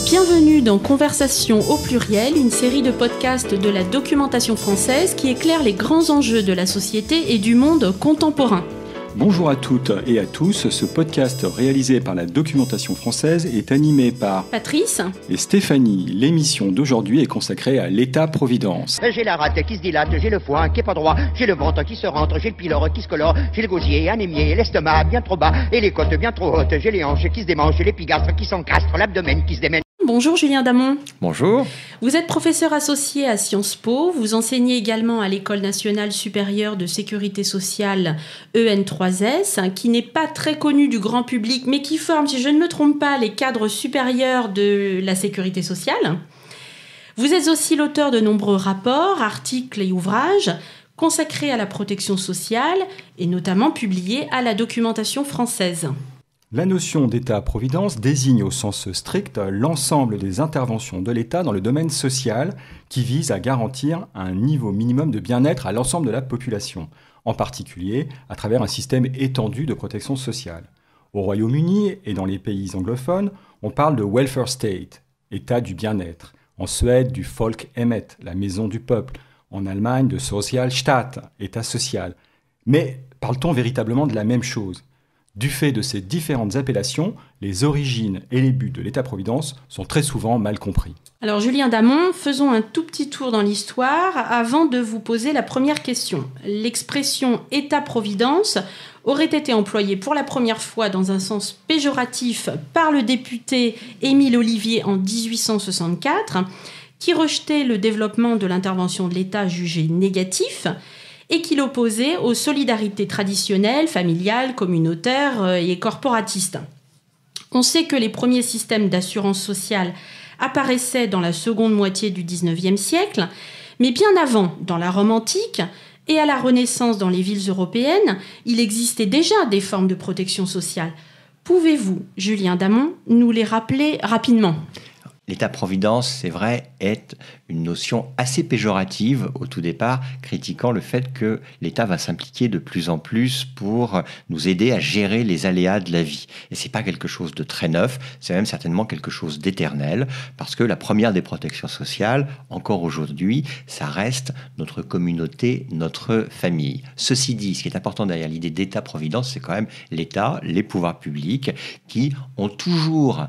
Bienvenue dans Conversation au pluriel, une série de podcasts de la documentation française qui éclaire les grands enjeux de la société et du monde contemporain. Bonjour à toutes et à tous, ce podcast réalisé par la documentation française est animé par Patrice et Stéphanie. L'émission d'aujourd'hui est consacrée à l'État-providence. J'ai la rate qui se dilate, j'ai le foie qui est pas droit, j'ai le ventre qui se rentre, j'ai le pylore qui se colore, j'ai le gosier anémié, l'estomac bien trop bas et les côtes bien trop hautes, j'ai les hanches qui se démangent, j'ai l'épigastre qui s'encastre, l'abdomen qui se démène. Bonjour Julien Damon. Bonjour. Vous êtes professeur associé à Sciences Po, vous enseignez également à l'École nationale supérieure de sécurité sociale EN3S, qui n'est pas très connue du grand public, mais qui forme, si je ne me trompe pas, les cadres supérieurs de la sécurité sociale. Vous êtes aussi l'auteur de nombreux rapports, articles et ouvrages consacrés à la protection sociale et notamment publiés à la documentation française. La notion d'État-providence désigne au sens strict l'ensemble des interventions de l'État dans le domaine social qui vise à garantir un niveau minimum de bien-être à l'ensemble de la population, en particulier à travers un système étendu de protection sociale. Au Royaume-Uni et dans les pays anglophones, on parle de welfare state, État du bien-être. En Suède, du Folkhemmet, la maison du peuple. En Allemagne, de Sozialstaat, État social. Mais parle-t-on véritablement de la même chose ? Du fait de ces différentes appellations, les origines et les buts de l'État-providence sont très souvent mal compris. Alors Julien Damon, faisons un tout petit tour dans l'histoire avant de vous poser la première question. L'expression État-providence aurait été employée pour la première fois dans un sens péjoratif par le député Émile Ollivier en 1864, qui rejetait le développement de l'intervention de l'État jugé négatif, et qui l'opposait aux solidarités traditionnelles, familiales, communautaires et corporatistes. On sait que les premiers systèmes d'assurance sociale apparaissaient dans la seconde moitié du XIXe siècle, mais bien avant, dans la Rome antique et à la Renaissance dans les villes européennes, il existait déjà des formes de protection sociale. Pouvez-vous, Julien Damon, nous les rappeler rapidement ? L'État-providence, c'est vrai, est une notion assez péjorative au tout départ, critiquant le fait que l'État va s'impliquer de plus en plus pour nous aider à gérer les aléas de la vie. Et c'est pas quelque chose de très neuf, c'est même certainement quelque chose d'éternel, parce que la première des protections sociales, encore aujourd'hui, ça reste notre communauté, notre famille. Ceci dit, ce qui est important derrière l'idée d'État-providence, c'est quand même l'État, les pouvoirs publics, qui ont toujours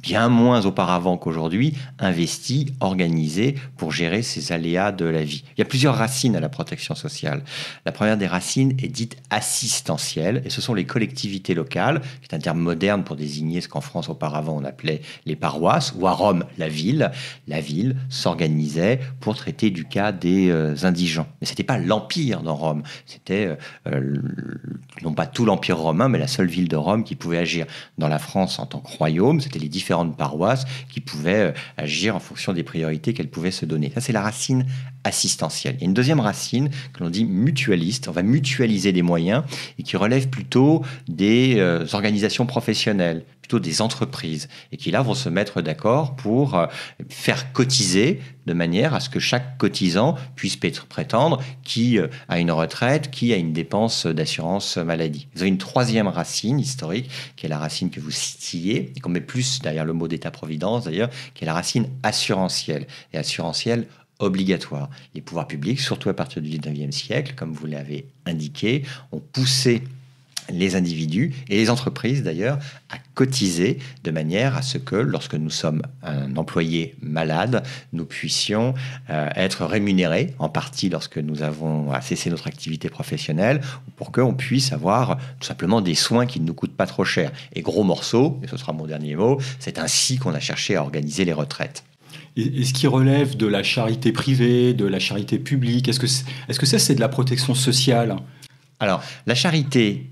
bien moins auparavant qu'aujourd'hui, investi, organisé pour gérer ces aléas de la vie. Il y a plusieurs racines à la protection sociale. La première des racines est dite assistentielle, et ce sont les collectivités locales, qui est un terme moderne pour désigner ce qu'en France auparavant on appelait les paroisses, ou à Rome la ville. La ville s'organisait pour traiter du cas des indigents. Mais c'était pas l'Empire dans Rome, c'était non pas tout l'Empire romain, mais la seule ville de Rome qui pouvait agir. Dans la France en tant que royaume, c'était les différentes paroisses qui pouvaient agir en fonction des priorités qu'elles pouvaient se donner. Ça, c'est la racine assistentielle. Il y a une deuxième racine que l'on dit mutualiste. On va mutualiser des moyens et qui relève plutôt des organisations professionnelles, plutôt des entreprises, et qui là vont se mettre d'accord pour faire cotiser de manière à ce que chaque cotisant puisse prétendre qui a une retraite, qui a une dépense d'assurance maladie. Vous avez une troisième racine historique, qui est la racine que vous citiez, et qu'on met plus derrière le mot d'État-providence d'ailleurs, qui est la racine assurantielle, et assurantielle obligatoire. Les pouvoirs publics, surtout à partir du 19e siècle, comme vous l'avez indiqué, ont poussé les individus et les entreprises d'ailleurs à cotiser de manière à ce que lorsque nous sommes un employé malade, nous puissions être rémunérés en partie lorsque nous avons cessé notre activité professionnelle, ou pour qu'on puisse avoir tout simplement des soins qui ne nous coûtent pas trop cher. Et gros morceau, et ce sera mon dernier mot, c'est ainsi qu'on a cherché à organiser les retraites. Et ce qui relève de la charité privée, de la charité publique, est-ce que ça c'est de la protection sociale ? Alors, la charité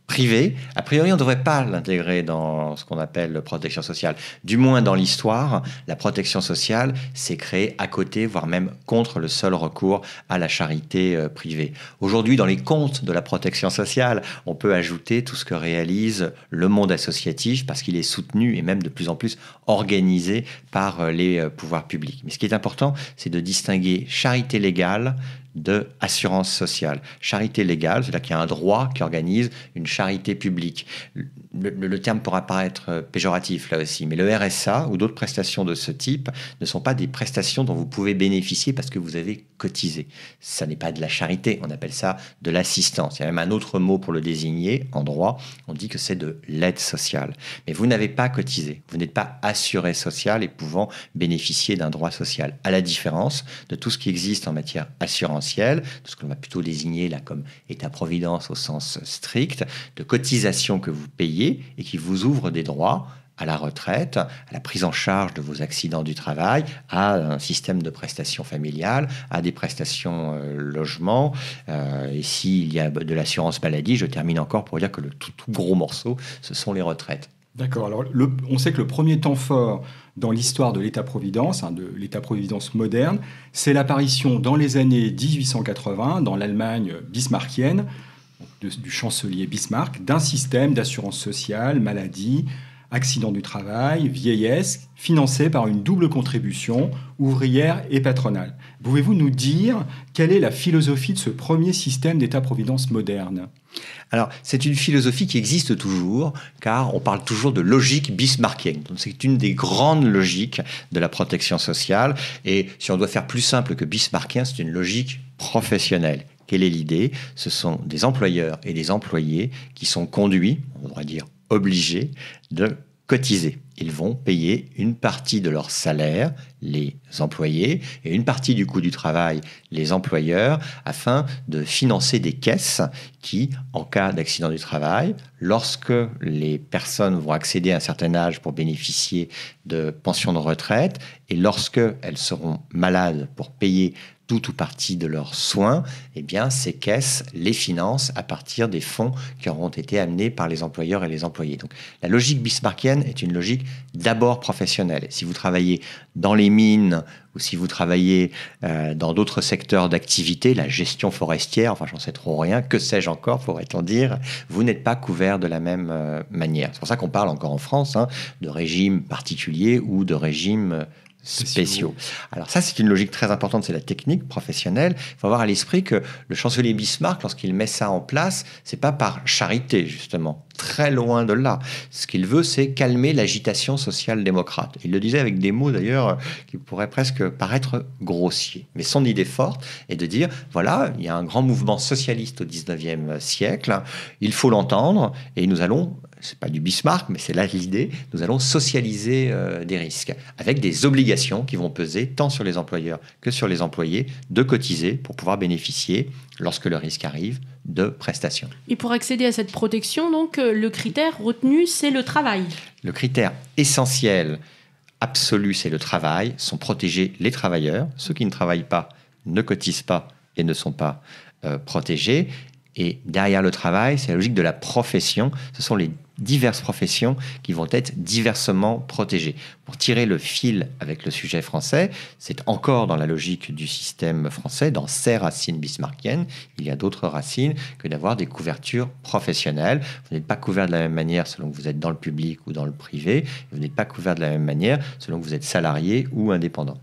privée, a priori, on ne devrait pas l'intégrer dans ce qu'on appelle protection sociale. Du moins, dans l'histoire, la protection sociale s'est créée à côté, voire même contre le seul recours à la charité privée. Aujourd'hui, dans les comptes de la protection sociale, on peut ajouter tout ce que réalise le monde associatif parce qu'il est soutenu et même de plus en plus organisé par les pouvoirs publics. Mais ce qui est important, c'est de distinguer charité légale d'assurance sociale. Charité légale, c'est-à-dire qu'il y a un droit qui organise une charité publique. Le terme pourra paraître péjoratif là aussi, mais le RSA ou d'autres prestations de ce type ne sont pas des prestations dont vous pouvez bénéficier parce que vous avez cotisé. Ça n'est pas de la charité, on appelle ça de l'assistance. Il y a même un autre mot pour le désigner en droit, on dit que c'est de l'aide sociale. Mais vous n'avez pas cotisé, vous n'êtes pas assuré social et pouvant bénéficier d'un droit social, à la différence de tout ce qui existe en matière assurantielle, de ce qu'on va plutôt désigner là comme état-providence au sens strict, de cotisations que vous payez et qui vous ouvrent des droits à la retraite, à la prise en charge de vos accidents du travail, à un système de prestations familiales, à des prestations logement. Et s'il y a de l'assurance maladie, je termine encore pour dire que le tout gros morceau, ce sont les retraites. D'accord. Alors, on sait que le premier temps fort dans l'histoire de l'État-providence, de l'État-providence moderne, c'est l'apparition dans les années 1880, dans l'Allemagne bismarckienne, du chancelier Bismarck, d'un système d'assurance sociale, maladie, accident du travail, vieillesse, financé par une double contribution ouvrière et patronale. Pouvez-vous nous dire quelle est la philosophie de ce premier système d'État-providence moderne ? Alors, c'est une philosophie qui existe toujours, car on parle toujours de logique bismarckienne. Donc, c'est une des grandes logiques de la protection sociale. Et si on doit faire plus simple que bismarckien, c'est une logique professionnelle. Quelle est l'idée ? Ce sont des employeurs et des employés qui sont conduits, on devrait dire obligés, de cotiser. Ils vont payer une partie de leur salaire, les employés, et une partie du coût du travail, les employeurs, afin de financer des caisses qui, en cas d'accident du travail, lorsque les personnes vont accéder à un certain âge pour bénéficier de pensions de retraite, et lorsque elles seront malades pour payer tout ou partie de leurs soins, eh bien, ces caisses les financent à partir des fonds qui auront été amenés par les employeurs et les employés. Donc, la logique bismarckienne est une logique d'abord professionnelle. Si vous travaillez dans les mines ou si vous travaillez dans d'autres secteurs d'activité, la gestion forestière, enfin, j'en sais trop rien, que sais-je encore, pourrait-on dire, vous n'êtes pas couvert de la même manière. C'est pour ça qu'on parle encore en France de régime particulier ou de régime spéciaux. Alors ça, c'est une logique très importante, c'est la technique professionnelle. Il faut avoir à l'esprit que le chancelier Bismarck, lorsqu'il met ça en place, c'est pas par charité, justement. Très loin de là. Ce qu'il veut, c'est calmer l'agitation social-démocrate. Il le disait avec des mots, d'ailleurs, qui pourraient presque paraître grossiers. Mais son idée forte est de dire, voilà, il y a un grand mouvement socialiste au 19e siècle, il faut l'entendre, et nous allons, c'est pas du Bismarck, mais c'est là l'idée, nous allons socialiser des risques, avec des obligations qui vont peser tant sur les employeurs que sur les employés, de cotiser pour pouvoir bénéficier, lorsque le risque arrive, de prestations. Et pour accéder à cette protection, donc, le critère retenu, c'est le travail. Le critère essentiel, absolu, c'est le travail. Sont protégés les travailleurs. Ceux qui ne travaillent pas ne cotisent pas et ne sont pas protégés. Et derrière le travail, c'est la logique de la profession. Ce sont les diverses professions qui vont être diversement protégées. Pour tirer le fil avec le sujet français, c'est encore dans la logique du système français, dans ses racines bismarckiennes, il y a d'autres racines que d'avoir des couvertures professionnelles. Vous n'êtes pas couvert de la même manière selon que vous êtes dans le public ou dans le privé. Vous n'êtes pas couvert de la même manière selon que vous êtes salarié ou indépendant.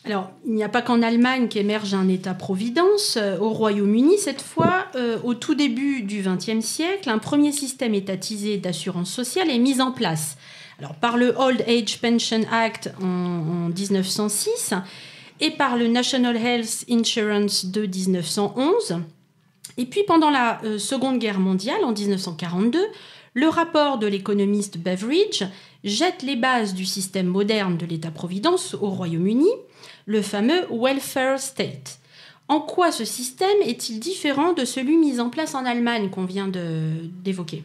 Alors, il n'y a pas qu'en Allemagne qu'émerge un État-providence. Au Royaume-Uni, cette fois, au tout début du XXe siècle, un premier système étatisé d'assurance sociale est mis en place. Alors, par le Old Age Pension Act en 1906 et par le National Health Insurance de 1911. Et puis, pendant la Seconde Guerre mondiale, en 1942, le rapport de l'économiste Beveridge jette les bases du système moderne de l'État-providence au Royaume-Uni, le fameux welfare state. En quoi ce système est-il différent de celui mis en place en Allemagne qu'on vient d'évoquer ?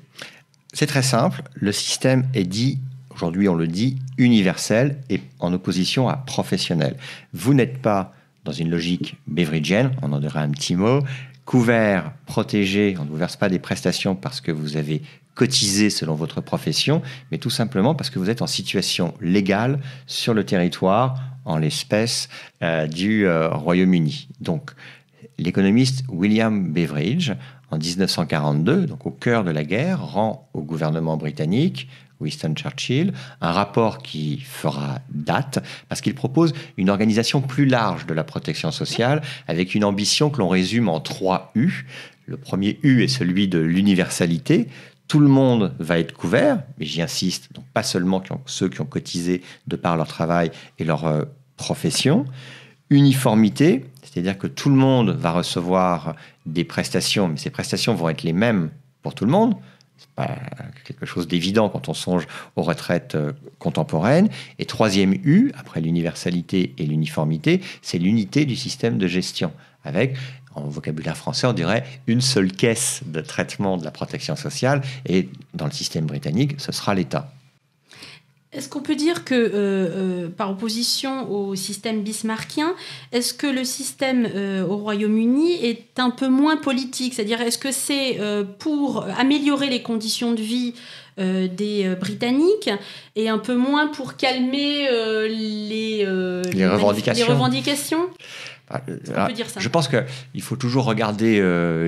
C'est très simple. Le système est dit, aujourd'hui on le dit, universel et en opposition à professionnel. Vous n'êtes pas dans une logique beveridgienne, on en dira un petit mot, couvert, protégé, on ne vous verse pas des prestations parce que vous avez cotisé selon votre profession, mais tout simplement parce que vous êtes en situation légale sur le territoire, en l'espèce du Royaume-Uni. Donc, l'économiste William Beveridge, en 1942, donc au cœur de la guerre, rend au gouvernement britannique Winston Churchill, un rapport qui fera date parce qu'il propose une organisation plus large de la protection sociale avec une ambition que l'on résume en 3 U. Le premier U est celui de l'universalité. Tout le monde va être couvert, mais j'y insiste, donc pas seulement ceux qui ont cotisé de par leur travail et leur profession. Uniformité, c'est-à-dire que tout le monde va recevoir des prestations, mais ces prestations vont être les mêmes pour tout le monde. C'est pas quelque chose d'évident quand on songe aux retraites contemporaines. Et troisième U, après l'universalité et l'uniformité, c'est l'unité du système de gestion, avec, en vocabulaire français, on dirait une seule caisse de traitement de la protection sociale, et dans le système britannique, ce sera l'État. Est-ce qu'on peut dire que, par opposition au système bismarckien, est-ce que le système au Royaume-Uni est un peu moins politique ? C'est-à-dire, est-ce que c'est pour améliorer les conditions de vie des Britanniques et un peu moins pour calmer les revendications ? On peut dire ça. Je pense qu'il faut toujours regarder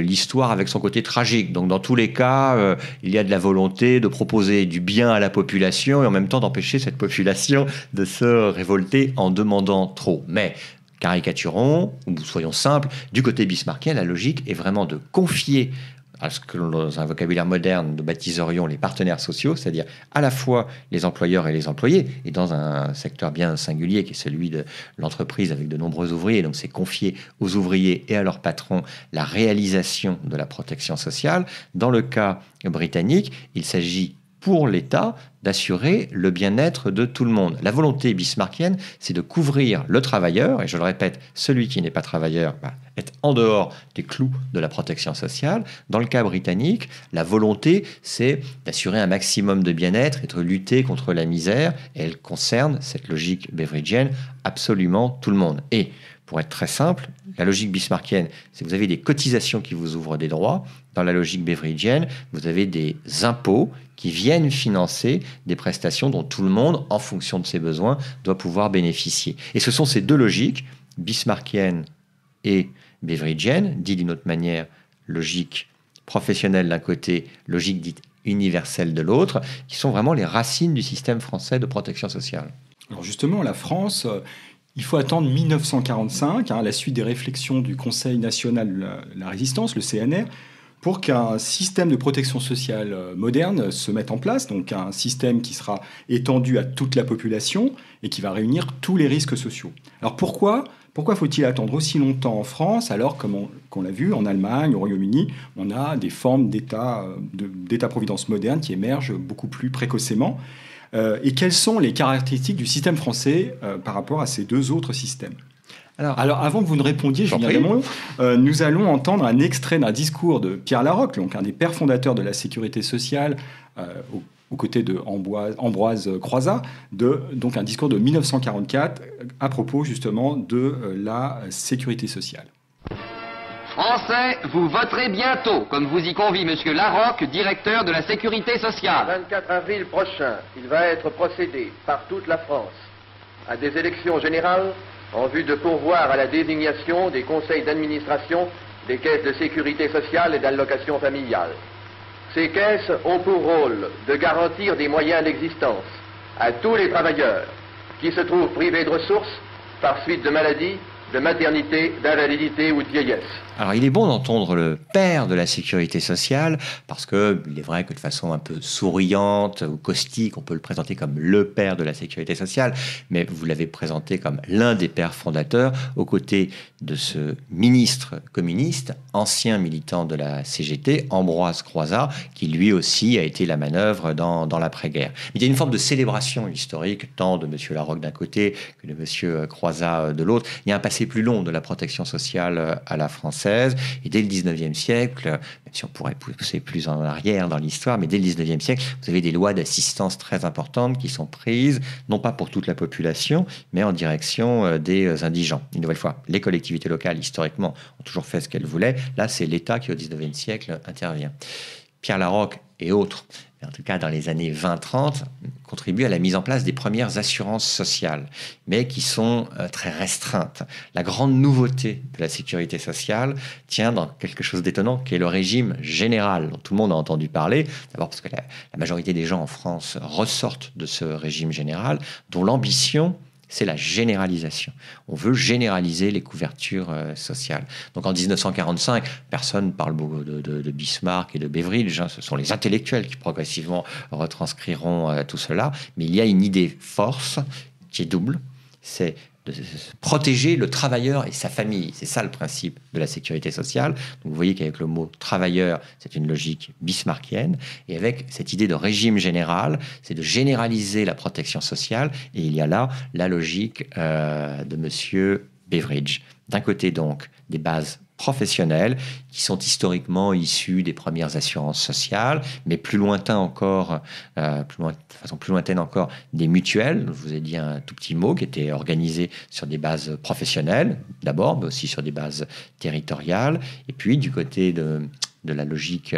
l'histoire avec son côté tragique. Donc, dans tous les cas, il y a de la volonté de proposer du bien à la population et en même temps d'empêcher cette population de se révolter en demandant trop. Mais, caricaturons, ou soyons simples, du côté bismarckien, la logique est vraiment de confier à ce que dans un vocabulaire moderne nous baptiserions les partenaires sociaux, c'est-à-dire à la fois les employeurs et les employés, et dans un secteur bien singulier qui est celui de l'entreprise avec de nombreux ouvriers, donc c'est confier aux ouvriers et à leurs patrons la réalisation de la protection sociale. Dans le cas britannique, il s'agit pour l'État d'assurer le bien-être de tout le monde. La volonté bismarckienne, c'est de couvrir le travailleur, et je le répète, celui qui n'est pas travailleur est en dehors des clous de la protection sociale. Dans le cas britannique, la volonté, c'est d'assurer un maximum de bien-être et de lutter contre la misère, et elle concerne, cette logique beveridgienne, absolument tout le monde. Et pour être très simple, la logique bismarckienne, c'est que vous avez des cotisations qui vous ouvrent des droits. Dans la logique beveridgienne, vous avez des impôts qui viennent financer des prestations dont tout le monde, en fonction de ses besoins, doit pouvoir bénéficier. Et ce sont ces deux logiques, bismarckienne et beveridgienne, dit d'une autre manière, logique professionnelle d'un côté, logique dite universelle de l'autre, qui sont vraiment les racines du système français de protection sociale. Alors justement, la France... Il faut attendre 1945, la suite des réflexions du Conseil national de la résistance, le CNR, pour qu'un système de protection sociale moderne se mette en place, donc un système qui sera étendu à toute la population et qui va réunir tous les risques sociaux. Alors pourquoi faut-il attendre aussi longtemps en France, alors comme on l'a vu en Allemagne, au Royaume-Uni, on a des formes d'État-providence moderne qui émergent beaucoup plus précocement. Et quelles sont les caractéristiques du système français par rapport à ces deux autres systèmes ? Alors, avant que vous ne répondiez, Julien Raymond, nous allons entendre un extrait d'un discours de Pierre Laroque, donc un des pères fondateurs de la sécurité sociale, aux côtés de Ambroise Croizat, donc un discours de 1944 à propos justement de la sécurité sociale. Français, vous voterez bientôt, comme vous y convie Monsieur Laroque, directeur de la Sécurité sociale. Le 24 avril prochain, il va être procédé par toute la France à des élections générales en vue de pourvoir à la désignation des conseils d'administration des caisses de sécurité sociale et d'allocation familiale. Ces caisses ont pour rôle de garantir des moyens d'existence à tous les travailleurs qui se trouvent privés de ressources par suite de maladies, de maternité, d'invalidité ou de vieillesse. Alors, il est bon d'entendre le père de la sécurité sociale, parce que il est vrai que de façon un peu souriante ou caustique, on peut le présenter comme le père de la sécurité sociale, mais vous l'avez présenté comme l'un des pères fondateurs, aux côtés de ce ministre communiste, ancien militant de la CGT, Ambroise Croizat, qui lui aussi a été la manœuvre dans l'après-guerre. Mais il y a une forme de célébration historique, tant de M. Laroque d'un côté que de M. Croizat de l'autre. Il y a un passé plus long de la protection sociale à la française. Et dès le 19e siècle, même si on pourrait pousser plus en arrière dans l'histoire, mais dès le 19e siècle, vous avez des lois d'assistance très importantes qui sont prises, non pas pour toute la population, mais en direction des indigents. Une nouvelle fois, les collectivités locales, historiquement, ont toujours fait ce qu'elles voulaient. Là, c'est l'État qui, au 19e siècle, intervient. Pierre Laroque et autres, en tout cas dans les années 20-30, contribuent à la mise en place des premières assurances sociales, mais qui sont très restreintes. La grande nouveauté de la sécurité sociale tient dans quelque chose d'étonnant, qui est le régime général, dont tout le monde a entendu parler, d'abord parce que la majorité des gens en France ressortent de ce régime général, dont l'ambition, c'est la généralisation. On veut généraliser les couvertures sociales. Donc en 1945, personne ne parle beaucoup de Bismarck et de Beveridge. Ce sont les intellectuels qui progressivement retranscriront tout cela. Mais il y a une idée force qui est double. C'est de protéger le travailleur et sa famille. C'est ça le principe de la sécurité sociale. Donc vous voyez qu'avec le mot travailleur, c'est une logique bismarckienne. Et avec cette idée de régime général, c'est de généraliser la protection sociale. Et il y a là la logique de monsieur Beveridge. D'un côté donc, des bases professionnels qui sont historiquement issus des premières assurances sociales, mais plus lointain encore, de façon plus lointaine encore, des mutuelles. Je vous ai dit un tout petit mot qui était organisé sur des bases professionnelles d'abord, mais aussi sur des bases territoriales. Et puis du côté de la logique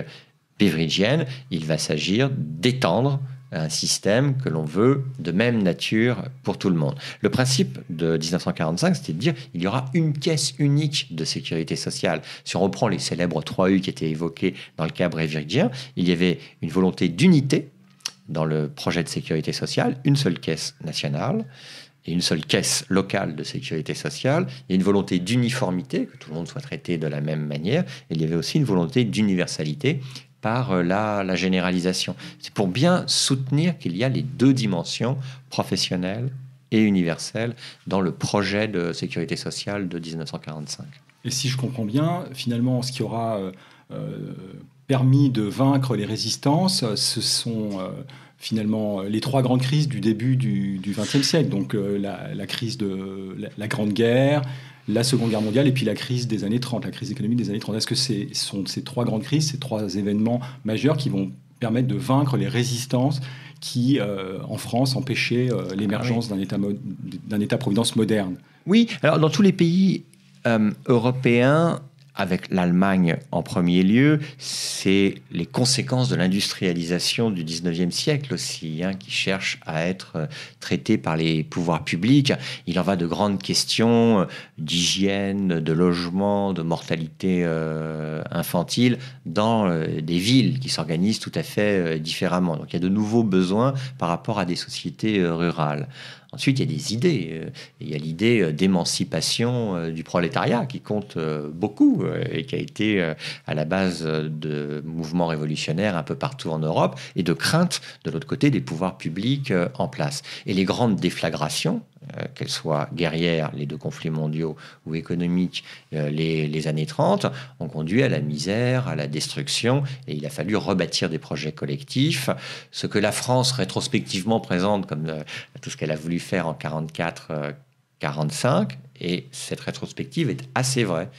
beveridgienne, il va s'agir d'étendre un système que l'on veut de même nature pour tout le monde. Le principe de 1945, c'était de dire il y aura une caisse unique de sécurité sociale. Si on reprend les célèbres 3U qui étaient évoqués dans le cas beveridgien, il y avait une volonté d'unité dans le projet de sécurité sociale, une seule caisse nationale et une seule caisse locale de sécurité sociale. Il y a une volonté d'uniformité, que tout le monde soit traité de la même manière, et il y avait aussi une volonté d'universalité par la généralisation. C'est pour bien soutenir qu'il y a les deux dimensions professionnelles et universelles dans le projet de sécurité sociale de 1945. Et si je comprends bien, finalement, ce qui aura permis de vaincre les résistances, ce sont finalement les trois grandes crises du début du XXe siècle. Donc la crise de la Grande Guerre, la Seconde Guerre mondiale et puis la crise des années 30, la crise économique des années 30. Est-ce que ce sont ces trois grandes crises, ces trois événements majeurs qui vont permettre de vaincre les résistances qui, en France, empêchaient l'émergence d'un État-providence moderne? Oui, alors dans tous les pays européens, avec l'Allemagne en premier lieu, c'est les conséquences de l'industrialisation du 19e siècle aussi, qui cherche à être traitée par les pouvoirs publics. Il en va de grandes questions d'hygiène, de logement, de mortalité infantile dans des villes qui s'organisent tout à fait différemment. Donc il y a de nouveaux besoins par rapport à des sociétés rurales. Ensuite, il y a des idées. Il y a l'idée d'émancipation du prolétariat qui compte beaucoup et qui a été à la base de mouvements révolutionnaires un peu partout en Europe et de crainte, de l'autre côté, des pouvoirs publics en place. Et les grandes déflagrations, qu'elles soient guerrières, les deux conflits mondiaux, ou économiques, les années 30, ont conduit à la misère, à la destruction, et il a fallu rebâtir des projets collectifs. Ce que la France rétrospectivement présente comme tout ce qu'elle a voulu faire en 44-45, et cette rétrospective est assez vraie.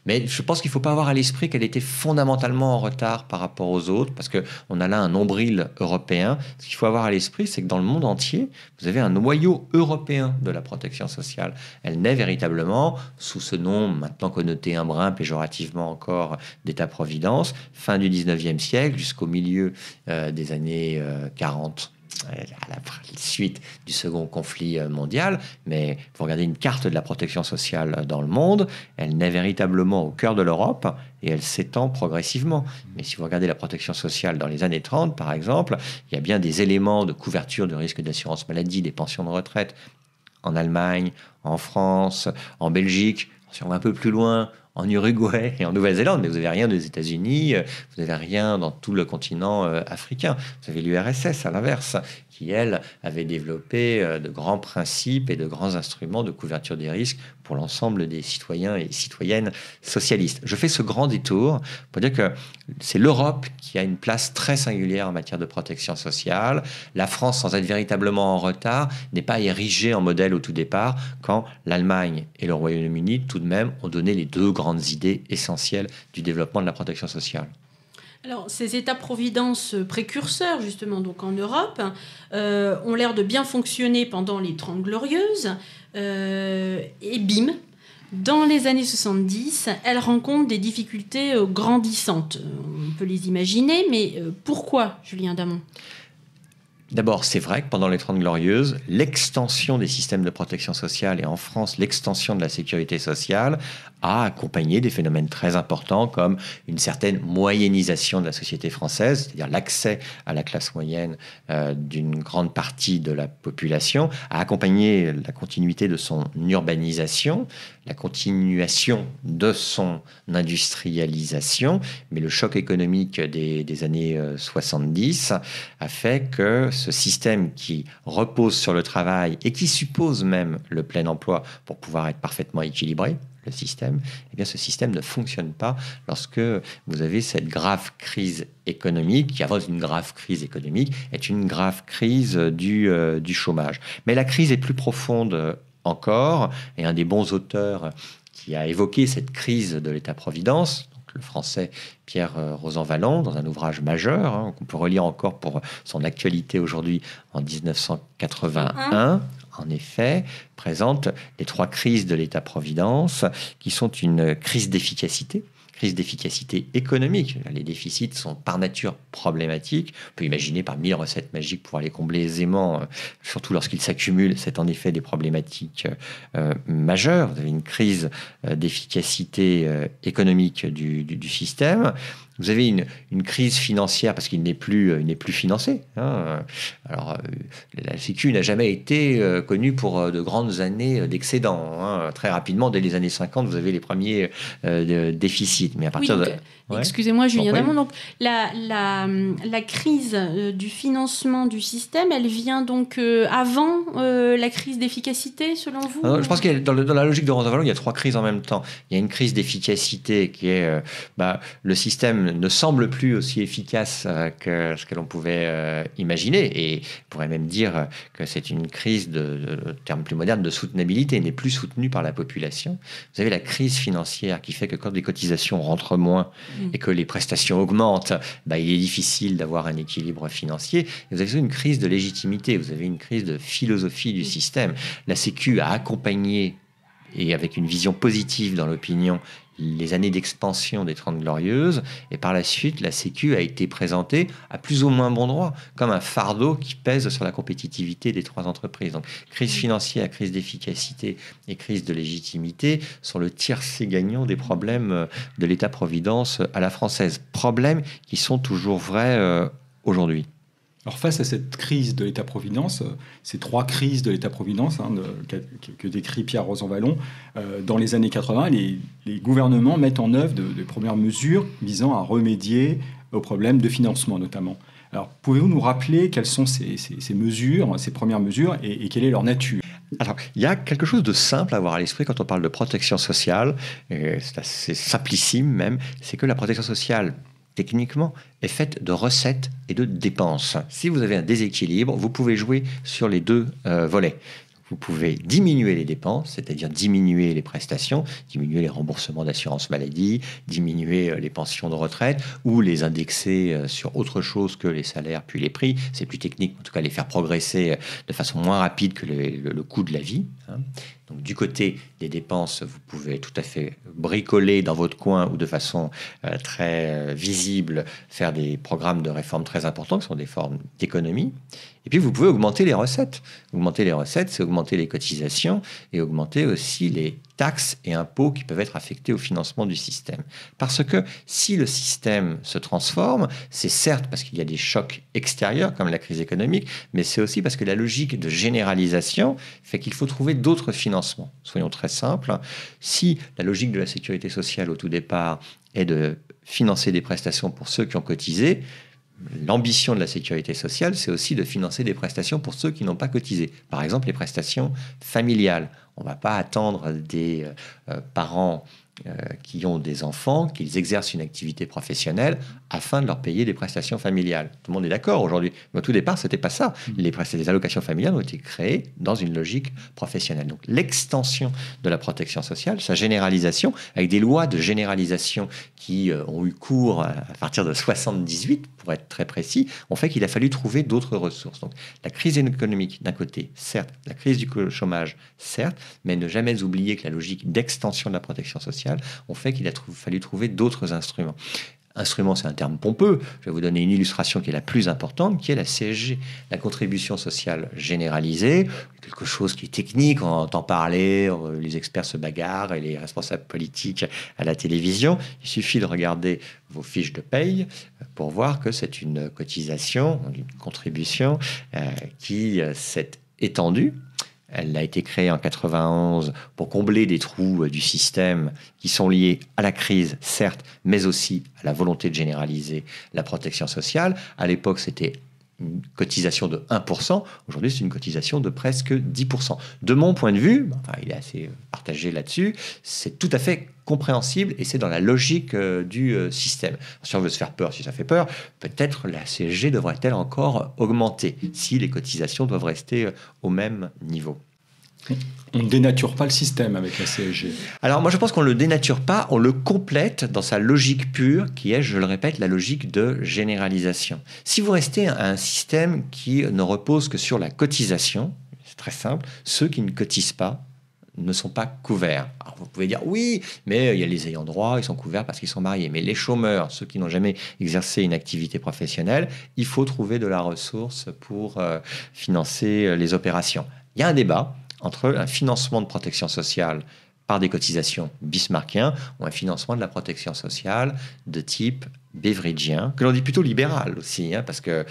Mais je pense qu'il ne faut pas avoir à l'esprit qu'elle était fondamentalement en retard par rapport aux autres, parce qu'on a là un nombril européen. Ce qu'il faut avoir à l'esprit, c'est que dans le monde entier, vous avez un noyau européen de la protection sociale. Elle naît véritablement sous ce nom, maintenant connoté un brin, péjorativement encore, d'État-providence, fin du 19e siècle jusqu'au milieu des années 40. À la suite du second conflit mondial, mais vous regardez une carte de la protection sociale dans le monde, elle naît véritablement au cœur de l'Europe et elle s'étend progressivement. Mais si vous regardez la protection sociale dans les années 30, par exemple, il y a bien des éléments de couverture de risque d'assurance maladie, des pensions de retraite en Allemagne, en France, en Belgique, si on va un peu plus loin, en Uruguay et en Nouvelle-Zélande, mais vous n'avez rien des États-Unis, vous n'avez rien dans tout le continent africain. Vous avez l'URSS, à l'inverse, qui, elle, avait développé de grands principes et de grands instruments de couverture des risques pour l'ensemble des citoyens et citoyennes socialistes. Je fais ce grand détour pour dire que c'est l'Europe qui a une place très singulière en matière de protection sociale. La France, sans être véritablement en retard, n'est pas érigée en modèle au tout départ, quand l'Allemagne et le Royaume-Uni, tout de même, ont donné les deux grandes idées essentielles du développement de la protection sociale. Alors, ces États-providence précurseurs, justement, donc en Europe, ont l'air de bien fonctionner pendant les 30 Glorieuses. Et bim, Dans les années 70, elle rencontre des difficultés grandissantes. On peut les imaginer, mais pourquoi, Julien Damon ? D'abord, c'est vrai que pendant les 30 Glorieuses, l'extension des systèmes de protection sociale et en France, l'extension de la sécurité sociale a accompagné des phénomènes très importants comme une certaine moyennisation de la société française, c'est-à-dire l'accès à la classe moyenne d'une grande partie de la population, a accompagné la continuité de son urbanisation, la continuation de son industrialisation, mais le choc économique des années 70 a fait que ce système qui repose sur le travail et qui suppose même le plein emploi pour pouvoir être parfaitement équilibré, le système, eh bien ce système ne fonctionne pas lorsque vous avez cette grave crise économique, qui avant une grave crise économique, est une grave crise du chômage. Mais la crise est plus profonde encore, et un des bons auteurs qui a évoqué cette crise de l'État-providence, le français Pierre Rosanvallon, dans un ouvrage majeur, qu'on peut relire encore pour son actualité aujourd'hui en 1981, en effet, présente les 3 crises de l'État-providence, qui sont une crise d'efficacité économique. Les déficits sont par nature problématiques. On peut imaginer par 1000 recettes magiques pour les combler aisément, surtout lorsqu'ils s'accumulent. C'est en effet des problématiques majeures. Vous avez une crise d'efficacité économique du système. Vous avez une crise financière parce qu'il n'est plus financé. Alors, la Sécu n'a jamais été connue pour de grandes années d'excédent. Très rapidement, dès les années 50, vous avez les premiers déficits. Mais à partir excusez-moi, Julien Damon. Donc, la crise du financement du système, elle vient donc avant la crise d'efficacité, selon vous ? Je pense que dans la logique de Rosanvallon, il y a 3 crises en même temps. Il y a une crise d'efficacité qui est le système ne semble plus aussi efficace que ce que l'on pouvait imaginer. Et on pourrait même dire que c'est une crise de terme plus moderne de soutenabilité, n'est plus soutenue par la population. Vous avez la crise financière qui fait que quand les cotisations rentrent moins et que les prestations augmentent, il est difficile d'avoir un équilibre financier. Et vous avez une crise de légitimité, vous avez une crise de philosophie du système. La Sécu a accompagné, et avec une vision positive dans l'opinion, les années d'expansion des 30 Glorieuses, et par la suite, la Sécu a été présentée à plus ou moins bon droit, comme un fardeau qui pèse sur la compétitivité des 3 entreprises. Donc, crise financière, crise d'efficacité et crise de légitimité sont le tiercé gagnant des problèmes de l'État-providence à la française. Problèmes qui sont toujours vrais aujourd'hui. Alors face à cette crise de l'État-providence, ces 3 crises de l'État-providence que décrit Pierre Rosanvallon, dans les années 80, les gouvernements mettent en œuvre de premières mesures visant à remédier aux problèmes de financement notamment. Alors pouvez-vous nous rappeler quelles sont ces mesures, ces premières mesures, et quelle est leur nature ? Alors, il y a quelque chose de simple à avoir à l'esprit quand on parle de protection sociale, et c'est assez simplissime même, c'est que la protection sociale, techniquement, est faite de recettes et de dépenses. Si vous avez un déséquilibre, vous pouvez jouer sur les 2 volets. Vous pouvez diminuer les dépenses, c'est-à-dire diminuer les prestations, diminuer les remboursements d'assurance maladie, diminuer les pensions de retraite ou les indexer sur autre chose que les salaires puis les prix. C'est plus technique, en tout cas les faire progresser de façon moins rapide que le coût de la vie. Donc, du côté des dépenses, vous pouvez tout à fait bricoler dans votre coin ou de façon très visible, faire des programmes de réforme très importants qui sont des formes d'économie. Et puis, vous pouvez augmenter les recettes. Augmenter les recettes, c'est augmenter les cotisations et augmenter aussi les taxes et impôts qui peuvent être affectés au financement du système. Parce que si le système se transforme, c'est certes parce qu'il y a des chocs extérieurs, comme la crise économique, mais c'est aussi parce que la logique de généralisation fait qu'il faut trouver d'autres financements. Soyons très simples. Si la logique de la sécurité sociale au tout départ est de financer des prestations pour ceux qui ont cotisé, l'ambition de la sécurité sociale, c'est aussi de financer des prestations pour ceux qui n'ont pas cotisé. Par exemple, les prestations familiales. On ne va pas attendre des parents qui ont des enfants, qu'ils exercent une activité professionnelle afin de leur payer des prestations familiales. Tout le monde est d'accord aujourd'hui. Mais au tout départ, c'était pas ça. Les allocations familiales ont été créées dans une logique professionnelle. Donc l'extension de la protection sociale, sa généralisation, avec des lois de généralisation qui ont eu cours à partir de 78, pour être très précis, ont fait qu'il a fallu trouver d'autres ressources. Donc la crise économique d'un côté, certes, la crise du chômage, certes, mais ne jamais oublier que la logique d'extension de la protection sociale ont fait qu'il a fallu trouver d'autres instruments. Instrument, c'est un terme pompeux. Je vais vous donner une illustration qui est la plus importante, qui est la CSG, la contribution sociale généralisée, quelque chose qui est technique, on entend parler, les experts se bagarrent et les responsables politiques à la télévision. Il suffit de regarder vos fiches de paye pour voir que c'est une cotisation, une contribution qui s'est étendue. Elle a été créée en 91 pour combler des trous du système qui sont liés à la crise, certes, mais aussi à la volonté de généraliser la protection sociale. À l'époque, c'était une cotisation de 1%. Aujourd'hui, c'est une cotisation de presque 10%. De mon point de vue, enfin, il est assez partagé là-dessus, c'est tout à fait compréhensible et c'est dans la logique du système. Si on veut se faire peur, si ça fait peur, peut-être la CSG devrait-elle encore augmenter si les cotisations doivent rester au même niveau. On ne dénature pas le système avec la CSG. Alors moi je pense qu'on ne le dénature pas, on le complète dans sa logique pure qui est, je le répète, la logique de généralisation. Si vous restez à un système qui ne repose que sur la cotisation, c'est très simple, ceux qui ne cotisent pas ne sont pas couverts. Alors vous pouvez dire oui, mais il y a les ayants droit, ils sont couverts parce qu'ils sont mariés. Mais les chômeurs, ceux qui n'ont jamais exercé une activité professionnelle, il faut trouver de la ressource pour financer les opérations. Il y a un débat entre un financement de protection sociale par des cotisations bismarckien ou un financement de la protection sociale de type beveridgien, que l'on dit plutôt libéral aussi, hein, parce que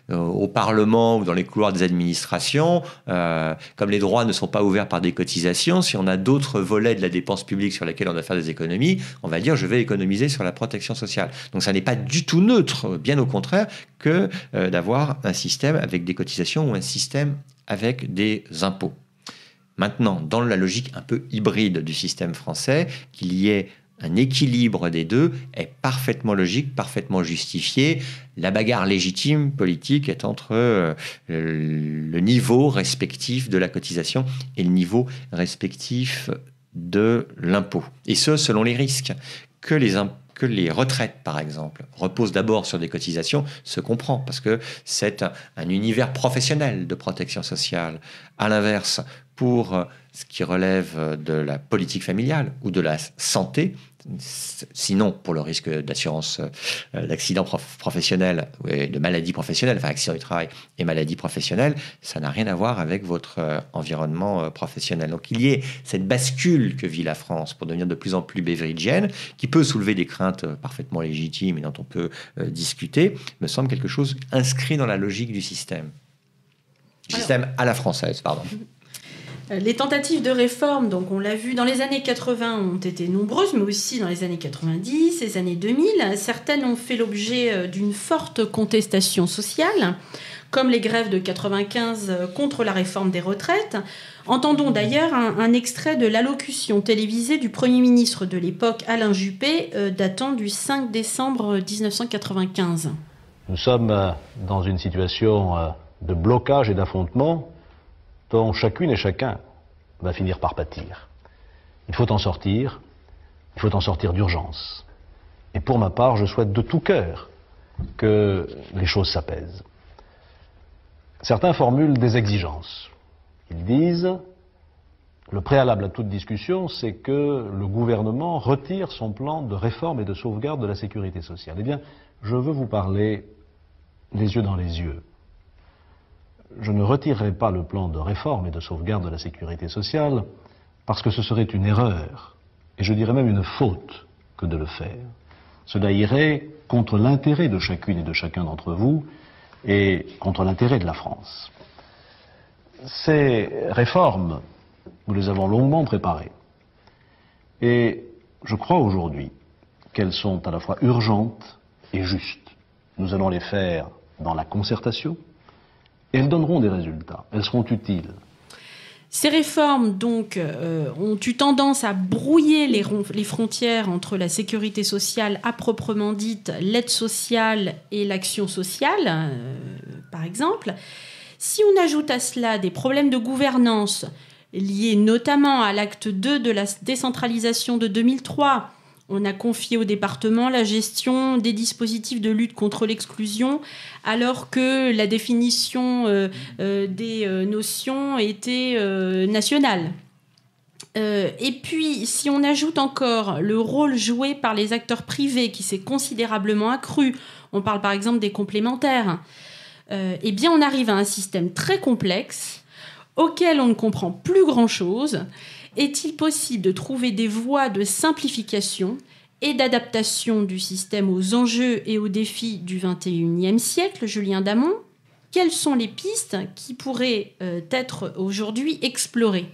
au Parlement ou dans les couloirs des administrations, comme les droits ne sont pas ouverts par des cotisations, si on a d'autres volets de la dépense publique sur lesquels on doit faire des économies, on va dire je vais économiser sur la protection sociale. Donc ça n'est pas du tout neutre, bien au contraire, que d'avoir un système avec des cotisations ou un système avec des impôts. Maintenant, dans la logique un peu hybride du système français, qu'il y ait un équilibre des deux est parfaitement logique, parfaitement justifié. La bagarre légitime politique est entre le niveau respectif de la cotisation et le niveau respectif de l'impôt. Et ce, selon les risques. Que les retraites, par exemple, reposent d'abord sur des cotisations, se comprend, parce que c'est un univers professionnel de protection sociale. À l'inverse, pour ce qui relève de la politique familiale ou de la santé, sinon pour le risque d'assurance d'accident professionnel, de maladie professionnelle, enfin accident du travail et maladie professionnelle, ça n'a rien à voir avec votre environnement professionnel. Donc il y ait cette bascule que vit la France pour devenir de plus en plus beveridgienne, qui peut soulever des craintes parfaitement légitimes et dont on peut discuter, me semble quelque chose inscrit dans la logique du système. Du système à la française, pardon. Les tentatives de réforme, donc on l'a vu, dans les années 80 ont été nombreuses, mais aussi dans les années 90, les années 2000. Certaines ont fait l'objet d'une forte contestation sociale, comme les grèves de 95 contre la réforme des retraites. Entendons d'ailleurs un extrait de l'allocution télévisée du Premier ministre de l'époque, Alain Juppé, datant du 5 décembre 1995. Nous sommes dans une situation de blocage et d'affrontement dont chacune et chacun va finir par pâtir. Il faut en sortir d'urgence. Et pour ma part, je souhaite de tout cœur que les choses s'apaisent. Certains formulent des exigences. Ils disent, le préalable à toute discussion, c'est que le gouvernement retire son plan de réforme et de sauvegarde de la sécurité sociale. Eh bien, je veux vous parler les yeux dans les yeux. Je ne retirerai pas le plan de réforme et de sauvegarde de la sécurité sociale parce que ce serait une erreur, et je dirais même une faute que de le faire. Cela irait contre l'intérêt de chacune et de chacun d'entre vous et contre l'intérêt de la France. Ces réformes, nous les avons longuement préparées. Et je crois aujourd'hui qu'elles sont à la fois urgentes et justes. Nous allons les faire dans la concertation. Et elles donneront des résultats, elles seront utiles. Ces réformes, donc, ont eu tendance à brouiller les frontières entre la sécurité sociale à proprement dite, l'aide sociale et l'action sociale, par exemple. Si on ajoute à cela des problèmes de gouvernance liés notamment à l'acte 2 de la décentralisation de 2003, on a confié au département la gestion des dispositifs de lutte contre l'exclusion, alors que la définition des notions était nationale. Et puis, si on ajoute encore le rôle joué par les acteurs privés qui s'est considérablement accru, on parle par exemple des complémentaires, eh bien on arrive à un système très complexe auquel on ne comprend plus grand-chose. Est-il possible de trouver des voies de simplification et d'adaptation du système aux enjeux et aux défis du XXIe siècle, Julien Damon? Quelles sont les pistes qui pourraient être aujourd'hui explorées?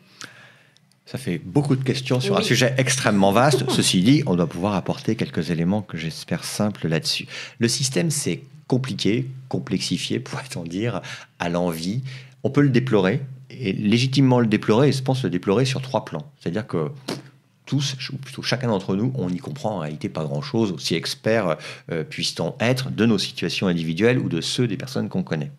Ça fait beaucoup de questions sur un sujet extrêmement vaste. Ceci dit, on doit pouvoir apporter quelques éléments que j'espère simples là-dessus. Le système, c'est compliqué, complexifié, pourrait-on dire, à l'envi. On peut le déplorer, et légitimement le déplorer, et je pense le déplorer sur 3 plans. C'est-à-dire que tous, ou plutôt chacun d'entre nous, on n'y comprend en réalité pas grand-chose, aussi experts puisse-t-on être de nos situations individuelles ou de ceux des personnes qu'on connaît.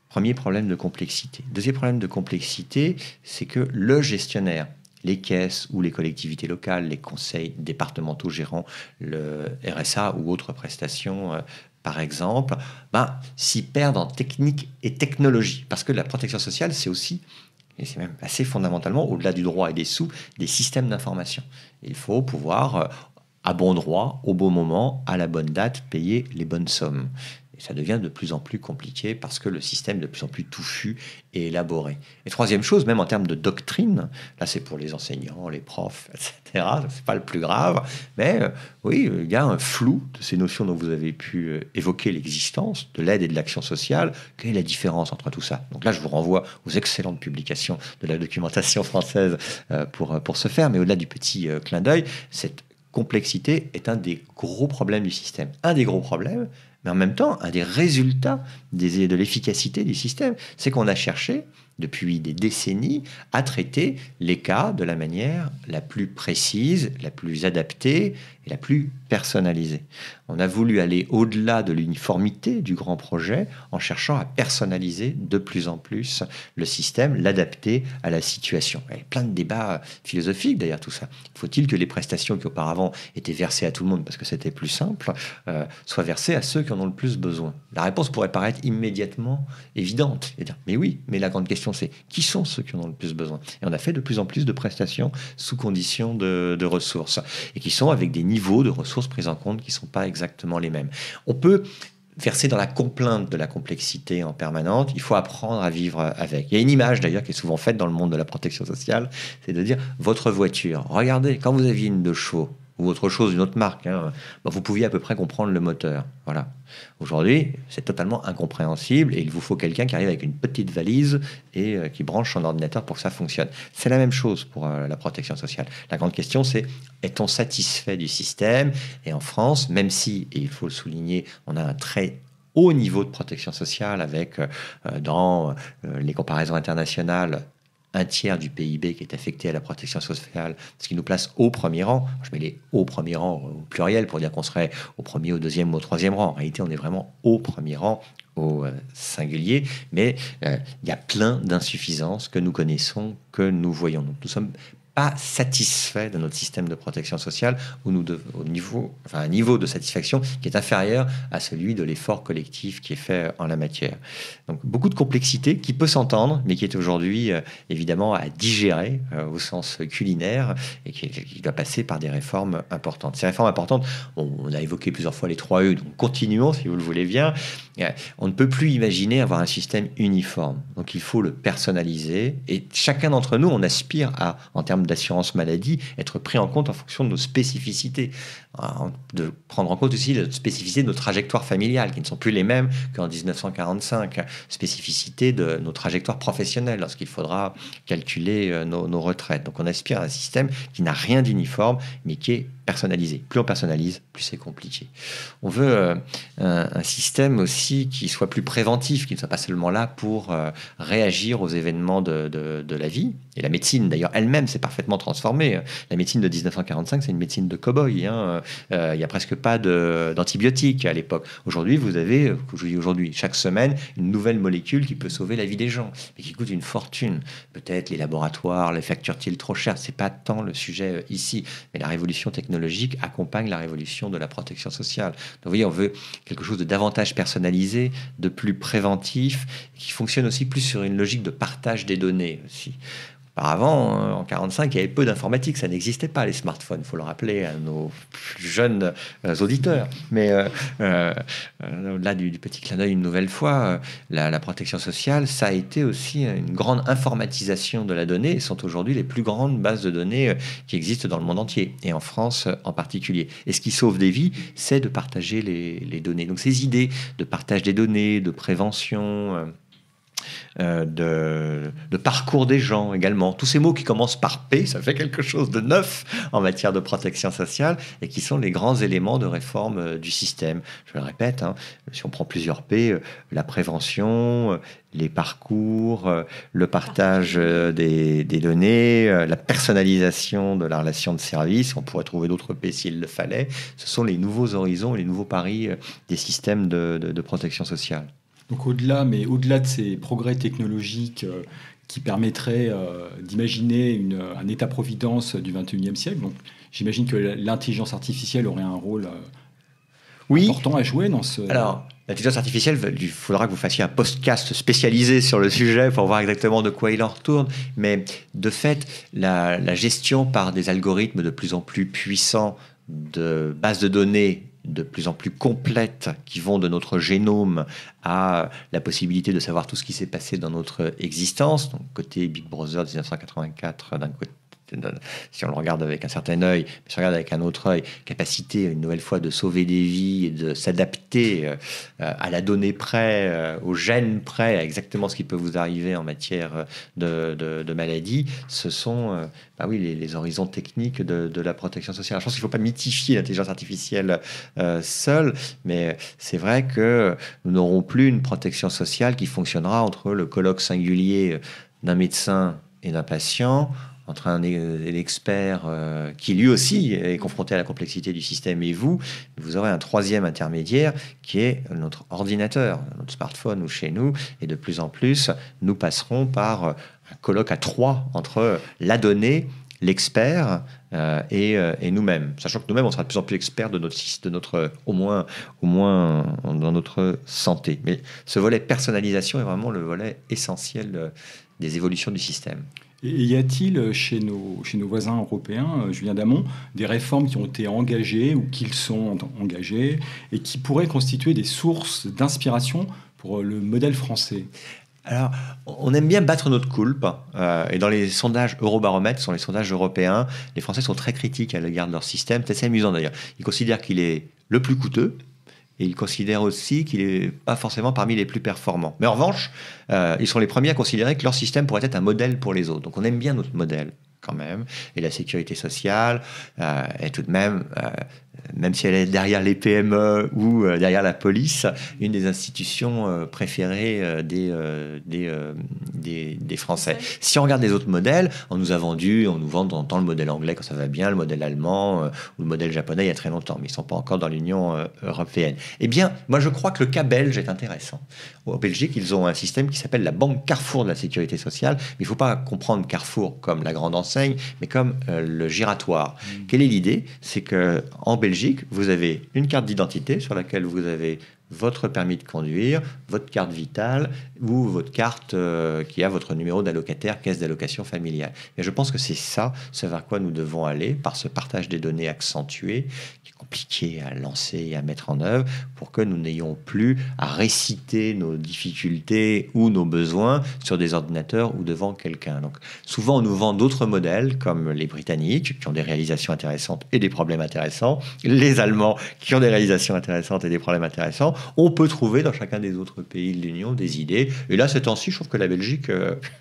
Premier problème de complexité. Deuxième problème de complexité, c'est que le gestionnaire, les caisses ou les collectivités locales, les conseils départementaux gérant le RSA ou autres prestations, par exemple, s'y perdent en technique et technologie. Parce que la protection sociale, c'est aussi, et c'est même assez fondamentalement, au-delà du droit et des sous, des systèmes d'information. Il faut pouvoir, à bon droit, au bon moment, à la bonne date, payer les bonnes sommes. Et ça devient de plus en plus compliqué parce que le système est de plus en plus touffu et élaboré. Et troisième chose, même en termes de doctrine, là c'est pour les enseignants, les profs, etc., c'est pas le plus grave, mais oui, il y a un flou de ces notions dont vous avez pu évoquer l'existence, de l'aide et de l'action sociale. Quelle est la différence entre tout ça? Donc là, je vous renvoie aux excellentes publications de la documentation française pour ce faire, mais au-delà du petit clin d'œil, cette complexité est un des gros problèmes du système. Un des gros problèmes, mais en même temps, un des résultats de l'efficacité du système, c'est qu'on a cherché, depuis des décennies, à traiter les cas de la manière la plus précise, la plus adaptée et la plus personnalisée. On a voulu aller au-delà de l'uniformité du grand projet en cherchant à personnaliser de plus en plus le système, l'adapter à la situation. Il y a plein de débats philosophiques derrière tout ça. Faut-il que les prestations qui auparavant étaient versées à tout le monde parce que c'était plus simple, soient versées à ceux qui en ont le plus besoin? La réponse pourrait paraître immédiatement évidente. Et dire, mais oui, mais la grande question c'est qui sont ceux qui en ont le plus besoin? Et on a fait de plus en plus de prestations sous conditions de ressources et qui sont avec des niveaux de ressources prises en compte qui ne sont pas exactement les mêmes. On peut verser dans la complainte de la complexité en permanente, il faut apprendre à vivre avec. Il y a une image d'ailleurs qui est souvent faite dans le monde de la protection sociale, c'est de dire votre voiture, regardez, quand vous aviez une 2 chevaux, ou autre chose, une autre marque, vous pouviez à peu près comprendre le moteur. Voilà. Aujourd'hui, c'est totalement incompréhensible et il vous faut quelqu'un qui arrive avec une petite valise et qui branche son ordinateur pour que ça fonctionne. C'est la même chose pour la protection sociale. La grande question, c'est est-on satisfait du système? Et en France, même si, et il faut le souligner, on a un très haut niveau de protection sociale avec, dans les comparaisons internationales, 1/3 du PIB qui est affecté à la protection sociale, ce qui nous place au premier rang. Je mets les au premier rang au pluriel pour dire qu'on serait au premier, au deuxième ou au troisième rang. En réalité, on est vraiment au premier rang, au singulier, mais il y a plein d'insuffisances que nous connaissons, que nous voyons. Donc, nous sommes pas satisfaits de notre système de protection sociale un niveau de satisfaction qui est inférieur à celui de l'effort collectif qui est fait en la matière. Donc beaucoup de complexité qui peut s'entendre, mais qui est aujourd'hui évidemment à digérer au sens culinaire et qui doit passer par des réformes importantes. Ces réformes importantes, on a évoqué plusieurs fois les 3 E, donc continuons si vous le voulez bien. On ne peut plus imaginer avoir un système uniforme. Donc il faut le personnaliser et chacun d'entre nous, on aspire à, en termes d'assurance maladie, être pris en compte en fonction de nos spécificités, de prendre en compte aussi la spécificité de nos trajectoires familiales qui ne sont plus les mêmes qu'en 1945, spécificité de nos trajectoires professionnelles lorsqu'il faudra calculer nos retraites. Donc on aspire à un système qui n'a rien d'uniforme mais qui est personnaliser. Plus on personnalise, plus c'est compliqué. On veut un système aussi qui soit plus préventif, qui ne soit pas seulement là pour réagir aux événements de la vie. Et la médecine, d'ailleurs, elle-même s'est parfaitement transformée. La médecine de 1945, c'est une médecine de cow-boy. Hein. Il n'y a presque pas d'antibiotiques à l'époque. Aujourd'hui, vous avez, je dis aujourd'hui, chaque semaine, une nouvelle molécule qui peut sauver la vie des gens, mais qui coûte une fortune. Peut-être les laboratoires, les factures-t-ils trop cher? C'est pas tant le sujet ici. Mais la révolution technologique accompagne la révolution de la protection sociale. Donc, vous voyez, on veut quelque chose de davantage personnalisé, de plus préventif, qui fonctionne aussi plus sur une logique de partage des données aussi. Auparavant, en 1945, il y avait peu d'informatique, ça n'existait pas, les smartphones, il faut le rappeler à nos plus jeunes auditeurs. Mais au-delà du petit clin d'œil une nouvelle fois, la protection sociale, ça a été aussi une grande informatisation de la donnée, et sont aujourd'hui les plus grandes bases de données qui existent dans le monde entier, et en France en particulier. Et ce qui sauve des vies, c'est de partager les données. Donc ces idées de partage des données, de prévention... de parcours des gens également. Tous ces mots qui commencent par P, ça fait quelque chose de neuf en matière de protection sociale et qui sont les grands éléments de réforme du système. Je le répète, hein, si on prend plusieurs P, la prévention, les parcours, le partage des données, la personnalisation de la relation de service, on pourrait trouver d'autres P s'il le fallait. Ce sont les nouveaux horizons et les nouveaux paris des systèmes de protection sociale. Donc au-delà de ces progrès technologiques qui permettraient d'imaginer un État-providence du XXIe siècle, donc j'imagine que l'intelligence artificielle aurait un rôle important à jouer dans ce... Alors, l'intelligence artificielle, il faudra que vous fassiez un podcast spécialisé sur le sujet pour voir exactement de quoi il en retourne. Mais de fait, la gestion par des algorithmes de plus en plus puissants de bases de données de plus en plus complètes qui vont de notre génome à la possibilité de savoir tout ce qui s'est passé dans notre existence. Donc, côté Big Brother 1984, d'un côté, si on le regarde avec un certain œil, mais si on regarde avec un autre œil, capacité une nouvelle fois de sauver des vies et de s'adapter à la donnée près, au gène près, à exactement ce qui peut vous arriver en matière de maladie, ce sont les horizons techniques de la protection sociale. Je pense qu'il ne faut pas mythifier l'intelligence artificielle seule, mais c'est vrai que nous n'aurons plus une protection sociale qui fonctionnera entre le colloque singulier d'un médecin et d'un patient, entre un expert qui lui aussi est confronté à la complexité du système et vous aurez un troisième intermédiaire qui est notre ordinateur, notre smartphone ou chez nous, et de plus en plus, nous passerons par un colloque à trois entre la donnée, l'expert et nous-mêmes, sachant que nous-mêmes on sera de plus en plus experts de notre au moins dans notre santé. Mais ce volet personnalisation est vraiment le volet essentiel des évolutions du système. Et y a-t-il chez nos voisins européens, Julien Damon, des réformes qui ont été engagées ou qui sont engagées et qui pourraient constituer des sources d'inspiration pour le modèle français ? Alors, on aime bien battre notre coulpe, et dans les sondages Eurobaromètre, ce sont les sondages européens, les Français sont très critiques à l'égard de leur système. C'est assez amusant d'ailleurs. Ils considèrent qu'il est le plus coûteux, et ils considèrent aussi qu'il n'est pas forcément parmi les plus performants. Mais en revanche, ils sont les premiers à considérer que leur système pourrait être un modèle pour les autres. Donc on aime bien notre modèle quand même. Et la sécurité sociale est tout de même, même si elle est derrière les PME ou derrière la police, une des institutions préférées des Français. Si on regarde les autres modèles, on nous vend de temps en temps le modèle anglais quand ça va bien, le modèle allemand ou le modèle japonais il y a très longtemps, mais ils ne sont pas encore dans l'Union européenne. Eh bien, moi je crois que le cas belge est intéressant. En Belgique, ils ont un système qui s'appelle la Banque Carrefour de la sécurité sociale, mais il ne faut pas comprendre Carrefour comme la grande enseigne, mais comme le giratoire. Quelle est l'idée ? C'est qu'en Belgique, vous avez une carte d'identité sur laquelle vous avez votre permis de conduire, votre carte vitale ou votre carte qui a votre numéro d'allocataire, caisse d'allocation familiale. Et je pense que c'est ça vers quoi nous devons aller par ce partage des données accentué, qui est compliqué à lancer et à mettre en œuvre, pour que nous n'ayons plus à réciter nos difficultés ou nos besoins sur des ordinateurs ou devant quelqu'un. Donc souvent on nous vend d'autres modèles comme les Britanniques qui ont des réalisations intéressantes et des problèmes intéressants, les Allemands qui ont des réalisations intéressantes et des problèmes intéressants. On peut trouver dans chacun des autres pays de l'Union des idées. Et là, ces temps-ci, je trouve que la Belgique,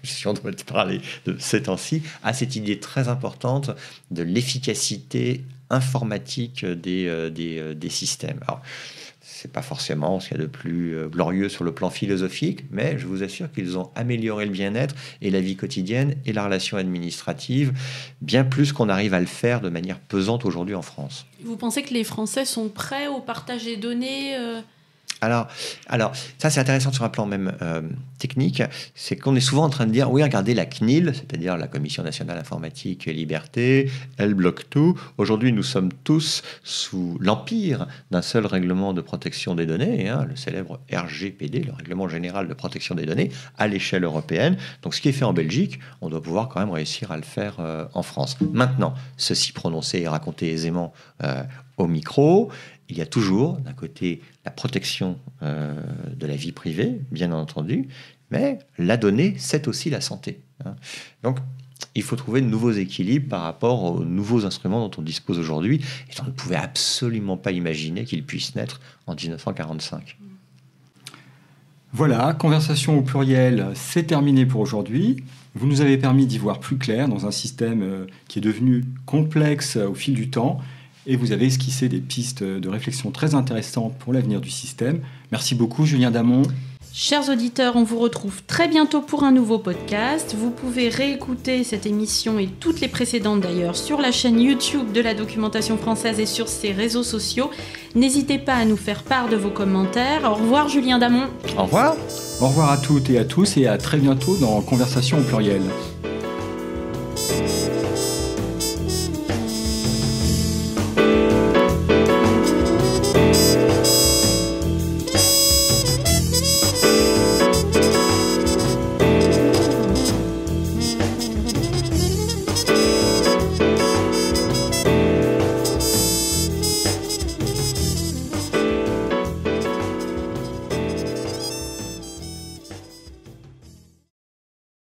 si on doit parler de ces temps-ci, a cette idée très importante de l'efficacité informatique des systèmes. Alors, c'est pas forcément ce qu'il y a de plus glorieux sur le plan philosophique, mais je vous assure qu'ils ont amélioré le bien-être et la vie quotidienne et la relation administrative, bien plus qu'on arrive à le faire de manière pesante aujourd'hui en France. Vous pensez que les Français sont prêts au partage des données Alors, ça c'est intéressant sur un plan même technique, c'est qu'on est souvent en train de dire, oui, regardez la CNIL, c'est-à-dire la Commission nationale informatique et liberté, elle bloque tout. Aujourd'hui, nous sommes tous sous l'empire d'un seul règlement de protection des données, le célèbre RGPD, le Règlement général de protection des données, à l'échelle européenne. Donc, ce qui est fait en Belgique, on doit pouvoir quand même réussir à le faire en France. Maintenant, ceci prononcé et raconté aisément au micro, il y a toujours, d'un côté, la protection de la vie privée, bien entendu, mais la donnée, c'est aussi la santé. Donc, il faut trouver de nouveaux équilibres par rapport aux nouveaux instruments dont on dispose aujourd'hui, et on ne pouvait absolument pas imaginer qu'ils puissent naître en 1945. Voilà, conversation au pluriel, c'est terminé pour aujourd'hui. Vous nous avez permis d'y voir plus clair dans un système qui est devenu complexe au fil du temps, et vous avez esquissé des pistes de réflexion très intéressantes pour l'avenir du système. Merci beaucoup, Julien Damon. Chers auditeurs, on vous retrouve très bientôt pour un nouveau podcast. Vous pouvez réécouter cette émission et toutes les précédentes d'ailleurs sur la chaîne YouTube de la Documentation Française et sur ses réseaux sociaux. N'hésitez pas à nous faire part de vos commentaires. Au revoir, Julien Damon. Au revoir. Au revoir à toutes et à tous et à très bientôt dans Conversation au pluriel.